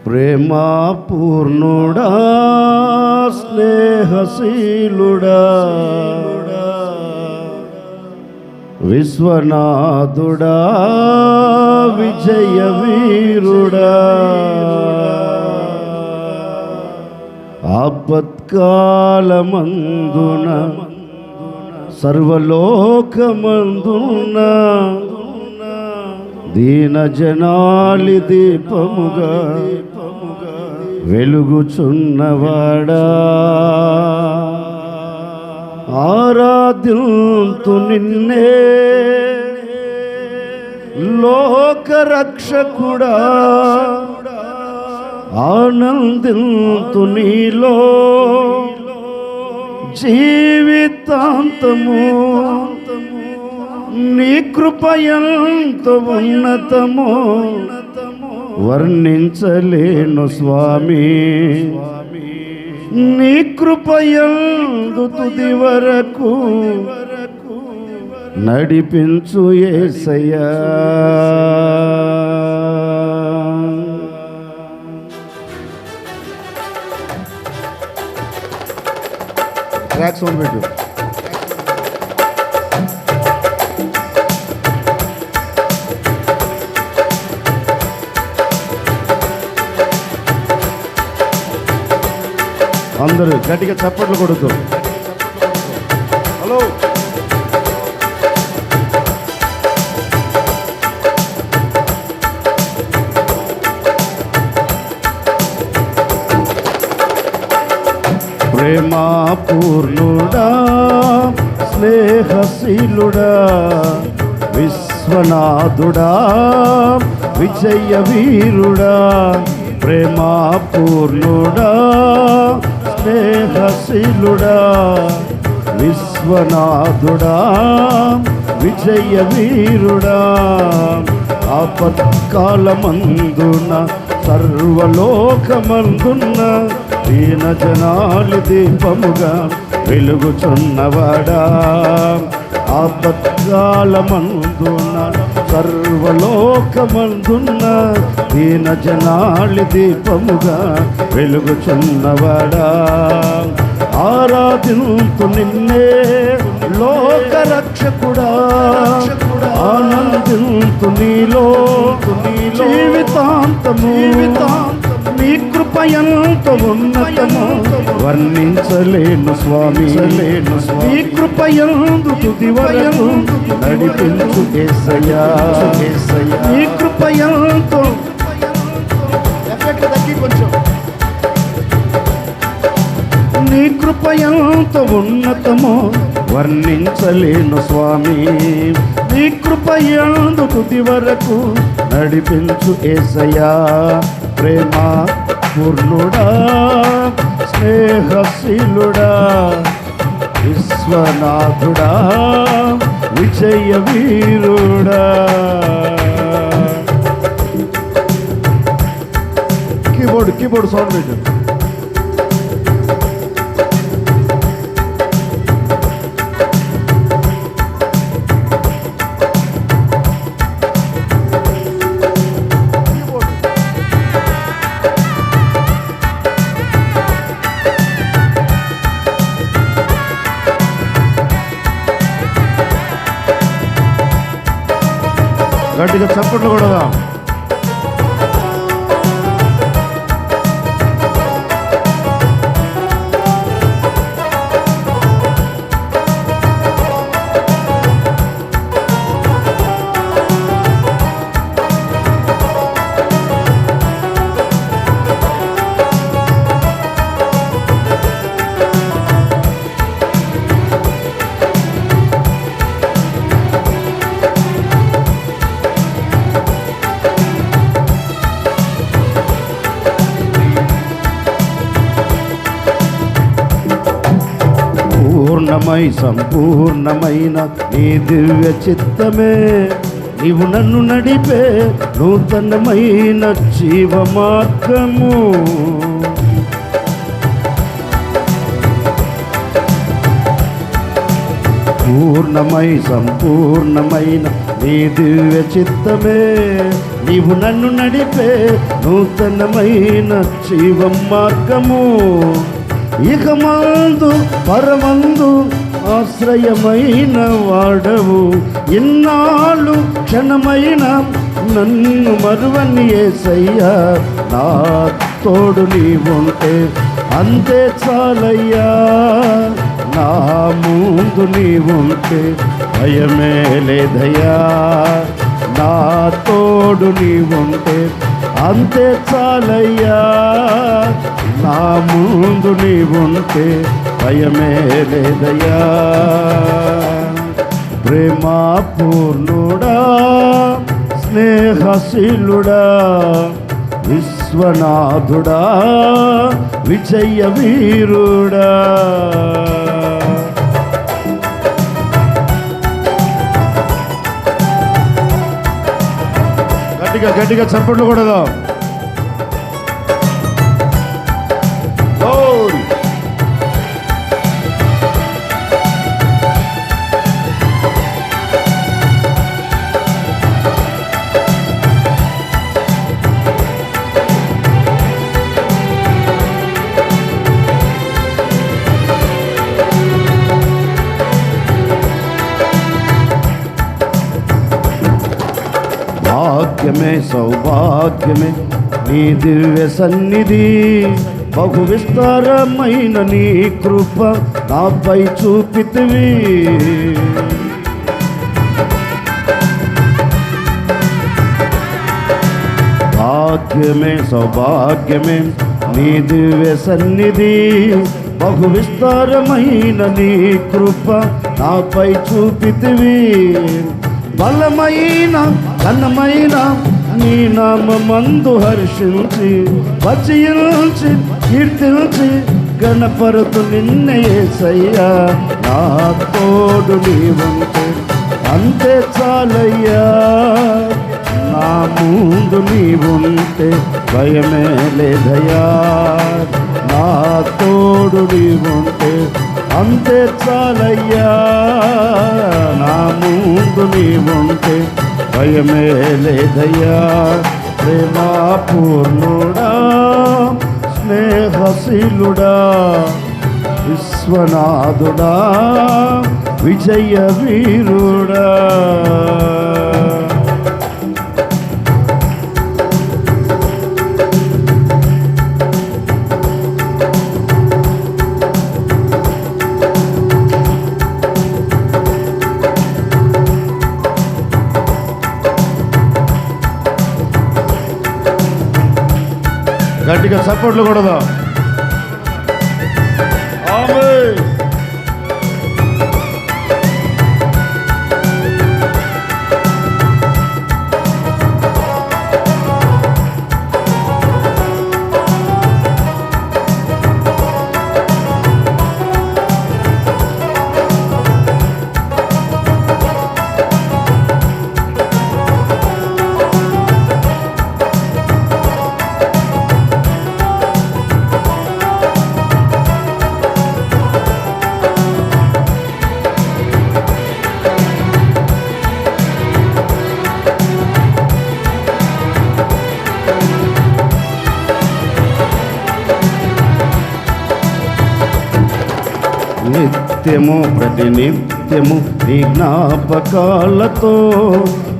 ప్రేమా పూర్ణుడా స్నేహశీలుడా విశ్వనాథుడా విజయ వీరుడా ఆపత్కాలమందున సర్వలోకమందున దీన జనాలి దీపముగా వెలుగుచున్నవాడా ఆరాధ్యంతు నిన్నే లోకరక్షకుడా ఆనందింతు నీలో జీవితాంతము నీ కృపయంతో ఉన్నతము వర్ణించలేను స్వామి నీ కృపయందు తుది వరకు నడిపించు యేసయ్యా. ట్రాక్ సౌండ్ పెట్టు. అందరూ గట్టిగా చప్పట్లు కొడుతూ హలో ప్రేమా పూర్ణుడా స్నేహశీలుడా విశ్వనాథుడా విజయ వీరుడా ప్రేమా పూర్ణుడా స్నేహశీలుడా విశ్వనాథుడా విజయ వీరుడా ఆపత్కాలమందున సర్వలోకమందున దీన జనాలి దీపముగా వెలుగుచున్నవాడా ఆపత్కాలమందున సర్వలోకమందున దీన జనాలి దీపముగా వెలుగుచున్నవాడా ఆరాధింతు నిన్నే లోకరక్షకుడా ఆనందింతు నీలో జీవితాంతము నీ కృపయంతో ఉన్నతము వర్ణించలేను స్వామి నీ కృపయందు తుది వరకు నడిపించు యేసయ్యా. నీ కృపయంతో కొంచెం నీ కృపయంతో ఉన్నతము వర్ణించలేను స్వామి నీ కృపయందు తుది వరకు నడిపించు యేసయ్యా. ప్రేమా పూర్ణుడా స్నేహశీలుడా విశ్వనాథుడా విజయ వీరుడా. కీబోర్డ్ సౌండ్ పెట్టు. గట్టిగా చప్పట్లు కూడా సంపూర్ణమైన నీ దివ్య చిత్తమే నీవు నన్ను నడిపే నూతనమైన జీవమార్గము. సంపూర్ణమైన నీ దివ్య చిత్తమే నీవు నన్ను నడిపే నూతనమైన జీవ మార్గము. ఇక మందు పరమందు ఆశ్రయమైన వాడవు. ఇన్నాళ్ళు క్షణమైన నన్ను మరువని యేసయ్యా, నా తోడు నీవుంటే అంతే చాలయ్యా. నా ముందు నీవుంటే భయమే లేదయ్యా. నా తోడు నీవుంటే అంతే చాలయ్యా. నా ముందు నీవుంటే భయమే లేదయ్యా. ప్రేమా పూర్ణుడా, స్నేహశీలుడా, విశ్వనాథుడా, విజయ వీరుడా. గట్టిగా గట్టిగా చప్పట్లు కూడదా? భాగ్యమే సౌభాగ్యమే నీ దివ్య సన్నిధి. బహు విస్తారమైన నీ కృప నాపై చూపితివి. భాగ్యమే సౌభాగ్యమే నీ దివ్య సన్నిధి. బహు విస్తారమైన నీ కృప నాపై చూపితివి. బలమైన ఘనమైన నీ నామమందు హర్షించి వచించి కీర్తించి గణపరుతు నిన్నే యేసయ్యా. నా తోడు నీవుంటే అంతే చాలయ్యా. నా ముందు నీవుంటే భయమే లేదయ్యా. నా తోడు నీవుంటే అంతే చాలయ్యా. నా ముందు నీవుంటే భయమే లేదయ్యా. ప్రేమా పూర్ణుడా, స్నేహశీలుడా, విశ్వనాథుడా, విజయ వీరుడా. గట్టిగా సపోర్ట్లు కూడదా? ఆమేన్. నిత్యము ప్రతినిత్యము నీ జ్ఞాపకాలతో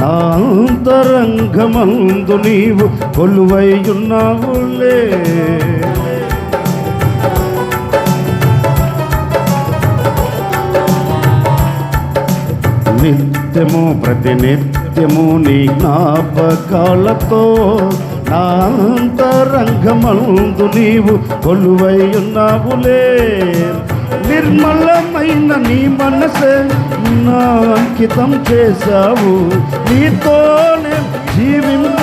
నా అంతరంగమందు నీవు కొలువై ఉన్నావులే. నిత్యము ప్రతినిత్యము నీ జ్ఞాపకాలతో నా అంతరంగమందు నీవు కొలువై ఉన్నావులే. నిర్మలమైన నీ మనసే నా అంకితం చేశావు. నీతోనే జీవింప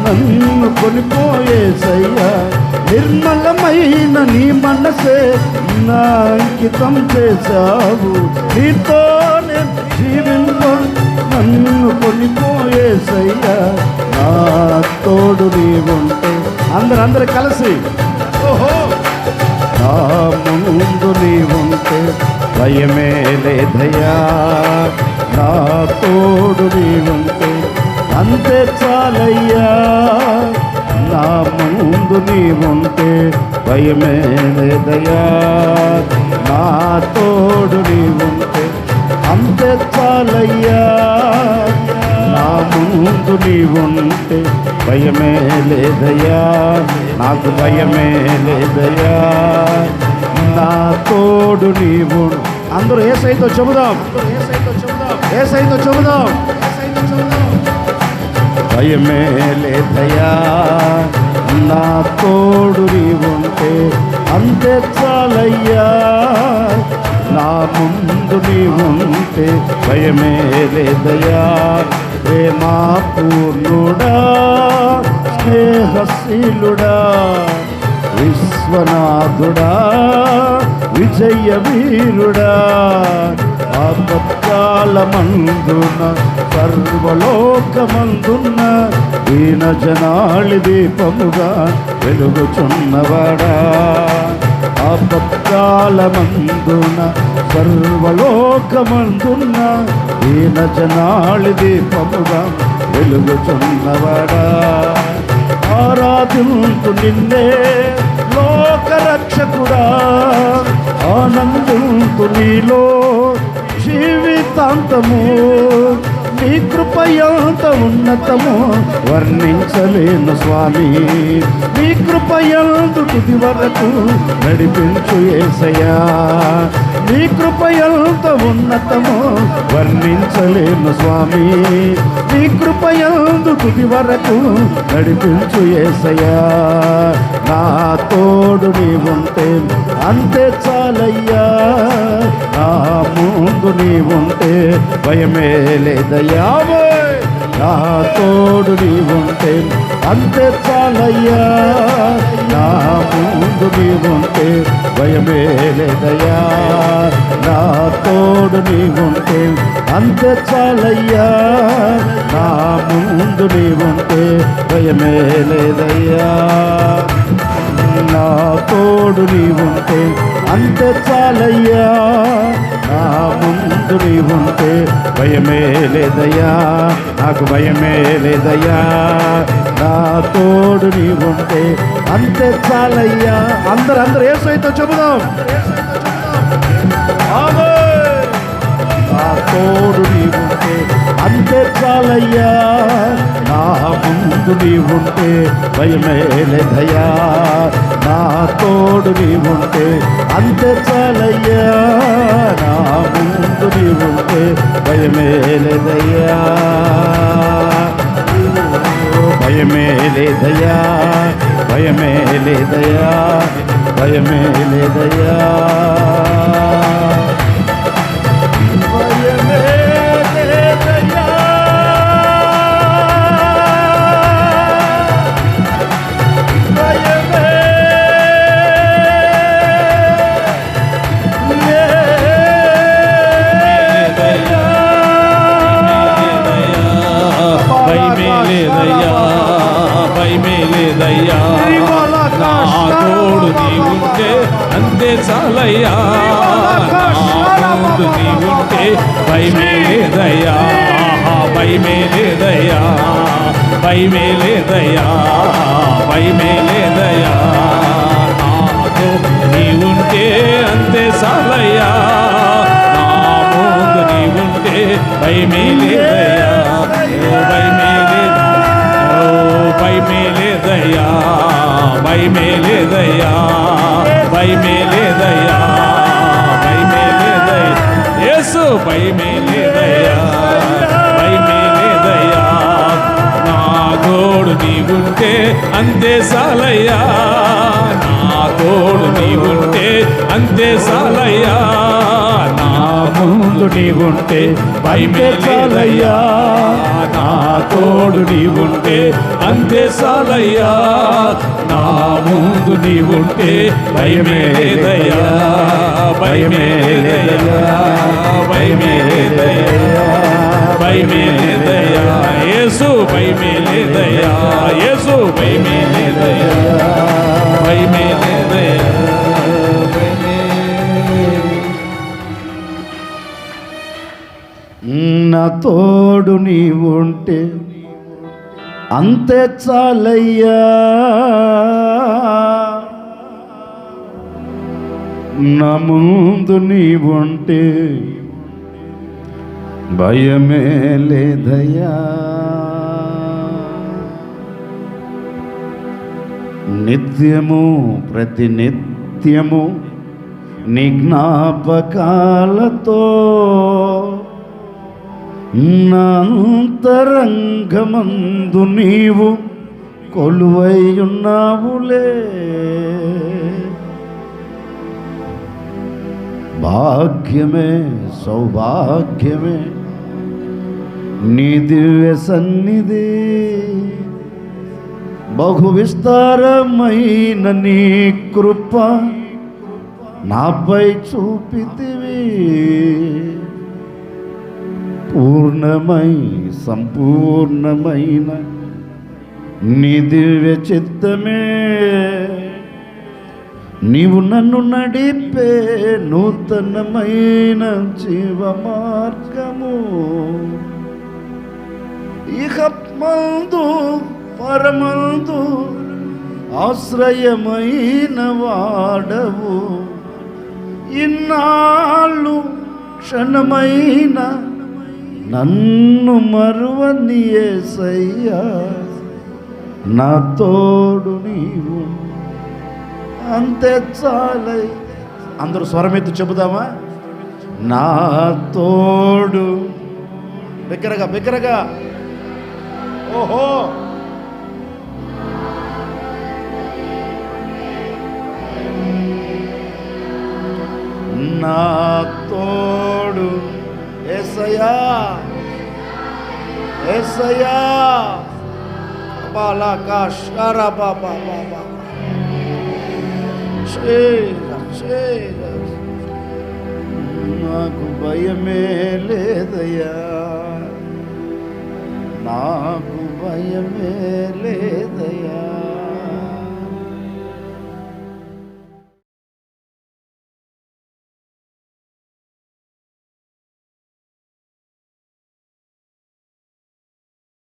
నన్ను కొనిపోయేసయ్యా. నిర్మలమైన నీ మనసే నా అంకితం చేశావు. నీతోనే జీవింప నన్ను కొనిపోయేసయ్యా. నా తోడు నీవుంటే అందరూ కలిసి ఓహో. నా ముందు నీవుంటే భయమే లేదయ్యా. నా తోడు నీవుంటే అంతే చాలయ్యా. నా ముందు నీవుంటే భయమే లేదయ్యా. నా తోడు నీవుంటే అంతే చాలయ్యా. నా ముందు నీవుంటే భయమే లేదయ్యా. నాకు భయమే లేదయ్యా. నా తోడు నీవు. అందరూ యేసయ్యతో చెబుదాం, యేసయ్యతో చెబుదాం. భయమే లేదయ్యా. నా తోడు నీవుంటే అంతే చాలయ్యా. నా ముందు నీవుంటే భయమే లేదయ్యా. ప్రేమా పూర్ణుడా, స్నేహశీలుడా, విశ్వనాథుడా, విజయ వీరుడా, ఆపత్కాలమందున సర్వలోకమందున్న దీన జనాళి దీపముగా వెలుగుచున్నవాడా. ఆపత్కాలమందున సర్వలోకమందున్న దీన జనాళి దీపముగా వెలుగుచున్నవాడా. ఆరాధింతు నిన్నే లోకరక్షకుడా. ఆనందింతు నీలో జీవితాంతము. నీ కృపయంత ఉన్నతము వర్ణించలేను స్వామి. నీ కృపయందు తుది వరకు నడిపించు యేసయ్యా. నీ కృపయంత ఉన్నతము వర్ణించలేను స్వామి. నీ కృపయందు తుది వరకు నడిపించు యేసయ్యా. నా తోడు నీవుంటే అంతే చాలయ్యా. నా ముందు నీవుంటే భయమే లేదయ్యా. నా తోడు నీవుంటే అంతే చాలయ్యా. నా ముందు నీవుంటే భయమే లేదయ్యా. నా తోడు నీవుంటే అంతే చాలయ్యా. నా ముందు నీవుంటే భయమే లేదయ్యా. నా తోడు నీవుంటే అంతే చాలయ్యా. నా ముందు నీవుంటే భయమే లేదయ్యా. నాకు భయమే లేదయ్యా. నా తోడు నీవుంటే అంతే చాలయ్యా. అందరూ యేసయ్యతో చెబుదాం. నా తోడు నీవుంటే అంతే చాలయ్యా. నా ముందు నీవుంటే భయమే లేదయ్యా. నా తోడు నీవుంటే అంతే చాలయ్యా. నా ముందు నీవుంటే భయమే లేదయ్యా. భయమే లేదయ్యా. భయమే లేదయ్యా. భయమే లేదయ్యా. నా తోడు నీవుంటే అంతే చాలయ్యా. నా ముందు నీవుంటే భయమే లేదయ్యా. భయమే లేదయ్యా. భయమే లేదయ్యా. భయమే లేదయ్యా. నాతో నీవుంటే అంతే చాలయ్యా. నా ముందు నీవుంటే భయమే లేదయ్యా. భయమే లేదు. భయమే లేదయ్యా. భయమే లేదయ్యా. భయమే లేదయ్యా. భయమే లేదయ్యా. యేసు భయమే లేదయ్యా. భయమే లేదయ్యా. నా తోడు నీవుంటే అంతే చాలయ్యా. నా తోడు నీవుంటే అంతే చాలయ్యా. నా ముందు నీవుంటే భయమే చాలయ్యా. నా తోడు నీవుంటే అంతే చాలయ్యా. నా ముందు నీవుంటే భయమే లేదయ్యా. భయమే లేదయ్యా. భయమే లేదయ్యా. భయమే లేదయ్యా. యేసు భయమే లేదయ్యా. యేసు భయమే లేదయ్యా. భయమే లేదయ్యా. నా తోడు నీవుంటే అంతే చాలయ్యా, నా ముందు నీవుంటే భయమే లేదయ్యా. నిత్యము ప్రతినిత్యము నీ జ్ఞాపకాలతో నా అంతరంగమందు నీవు కొలువై ఉన్నావులే. భాగ్యమే సౌభాగ్యమే నీ దివ్య సన్నిధి, బహు విస్తారమైన నీ కృప నాపై చూపితివి. పూర్ణమై సంపూర్ణమైన నీ దివ్య చిత్తమే నీవు నన్ను నడిపే నూతనమైన జీవ మార్గము. ఇక మందు పరమందు ఆశ్రయమైన వాడవు. ఇన్నాళ్ళు క్షణమైన నన్ను మరువని యేసయ్యా, నా తోడు నీవు అంతే చాలై. అందరూ స్వరమెత్తి చెబుదామా? నా తోడు. బిగ్గరగా బిగ్గరగా. ఓహో, నా తోడు యేసయ్యా, యేసయ్యా. బాలాకాష్ బాబా నాకు భయమే లేదయ్యా, నాకు భయమే లేదు.